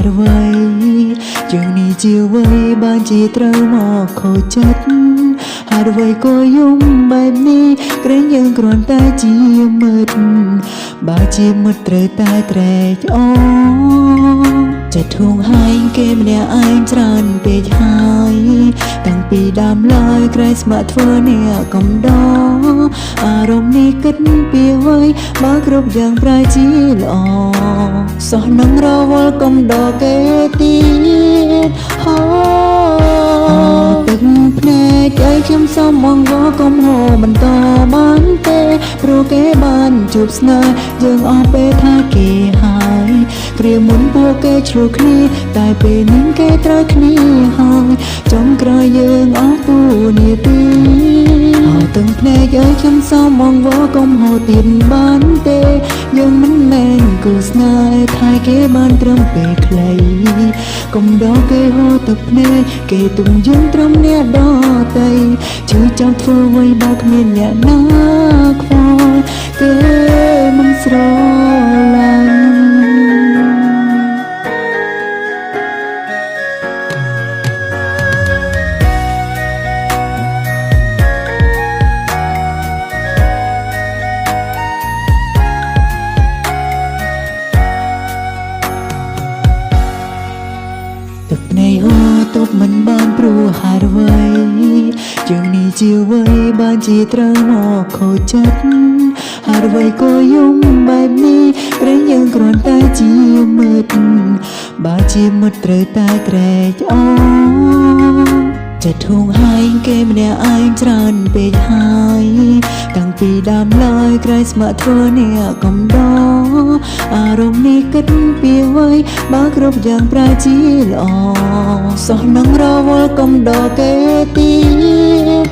អ្វីយើងនេះជាអ្វីបានជាត្រូវមកខូចចិត្តហេតុអ្វីក៏យំបែបនេះក្រែងយើងគ្រាន់តែជាមិត្តបើជាមិត្តត្រូវតែត្រេកអរចិត្តធួងហែងគេម្នាក់ឯងច្រើនពេកហើយតាំងពីដើមឡើយក្រែងស្ម័គ្រធ្វើអ្នកកំដរអារម្មណ៍នេះគិតពីអ្វីបើគ្រប់យ៉ាងប្រែជាល្អសោះនឹងរវល់កំដរគេទៀតទឹកភ្នែកឲ្យខ្ញុំសុំមងវកុំហូរបន្តបានទេព្រោះគេបានជួបស្នេហ៍យើងអស់ពេលថាគេហើយគ្រាមុនពួកគេឆ្លោះគ្នាតែពេលនេះគេត្រូវគ្នាហើយចុងក្រោយយើងអស់ទូនាទីទឹកភ្នែកឲ្យខ្ញុំសុំមងវកុំហូរទៀតបានទេយើងមិនមែនគូស្នេហ៍ថាគេបានត្រឹមពេលខ្លីកុំដកគេហូរទឹកភ្នែកគេទុំយើងត្រឹមអ្នកដតីជឿចង់ធ្វើអ្វីបើគ្មានអ្នកណាខ្វល់គេមិនស្រឡាញ់ទឹកភ្នែកហូរទប់មិនបានព្រោះហេតុអ្វីយើងនេះជាអ្វីបានជាត្រូវមកខូចចិត្តហេតុអ្វីក៏យំបែបនេះក្រែងយើងគ្រាន់តែជាមិត្តបើជាមិត្តត្រូវតែត្រេកអរចិត្តធួងហែងគេម្នាក់ឯងច្រើនពេកហើយតាំងពីដើមឡើយក្រែងស្ម័គ្រធ្វើអ្នកកំដរអារម្មណ៍នេះគិតពីអ្វីបើគ្រប់យ៉ាងប្រែជាល្អសោះនឹងរវល់កំដរគេទៀត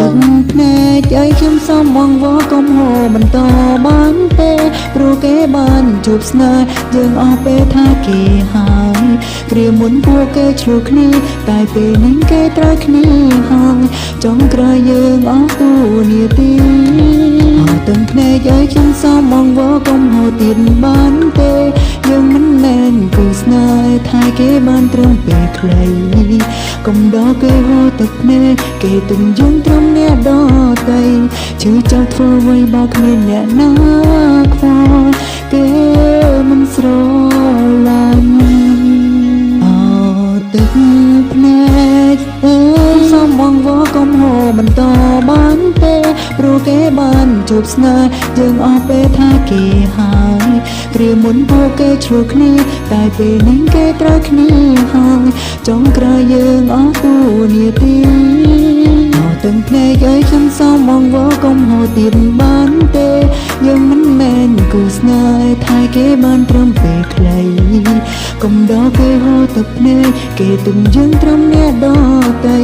ទឹកភ្នែកឲ្យខ្ញុំសុំមងវកុំហូរបន្តបានទេព្រោះគេបានជួបស្នេហ៍យើងអស់ពេលថាគេហើយគ្រាមុនពួកគេឆ្លោះគ្នាតែពេលនេះគេត្រូវគ្នាហើយចុងក្រោយយើងអស់ទូនាទីទឹកភ្នែកឲ្យខ្ញុំសុំមងវកុំហូរទៀតបានទេយើងមិនមែនគូស្នេហ៍ថាគេបានត្រឹមពេលខ្លីកុំដកគេហូរទឹកភ្នែកគេទុំយើងត្រឹមអ្នកដតីជឿចង់ធ្វើអ្វីបើគ្មានអ្នកណាខ្វល់គេមិនស្រឡាញ់ទឹកភ្នែកសុំមងវកុំហូរបន្តបានទេព្រោះគេបានជួបស្នេហ៍យើងអស់ពេលថាគេហើយគ្រាមុនពួកគេឆ្លោះគ្នាតែពេលនេះគេត្រូវគ្នាហើយចុងក្រោយយើងអស់ទូនាទីទឹកភ្នែកឲ្យខ្ញុំសុំមងវកុំហូរទៀតបានទេយើងមិនមែនគូស្នេហ៍ថាគេបានត្រឹមពេលខ្លីកុំដកគេហូរទឹកភ្នែកគេទុំយើងត្រឹមអ្នកដតី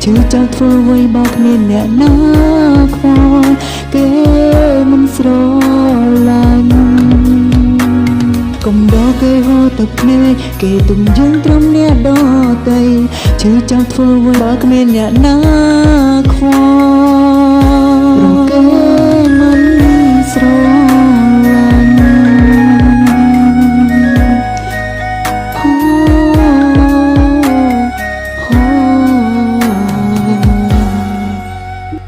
ជឿចង់ធ្វើអ្វីបើគ្មានអ្នកណាខ្វល់គេមិនស្រឡាញ់កុំដកគេហូរទឹកភ្នែកគេទុំយើងត្រឹមអ្នកដតីជឿចង់ធ្វើអ្វីបើគ្មានអ្នកណាខ្វល់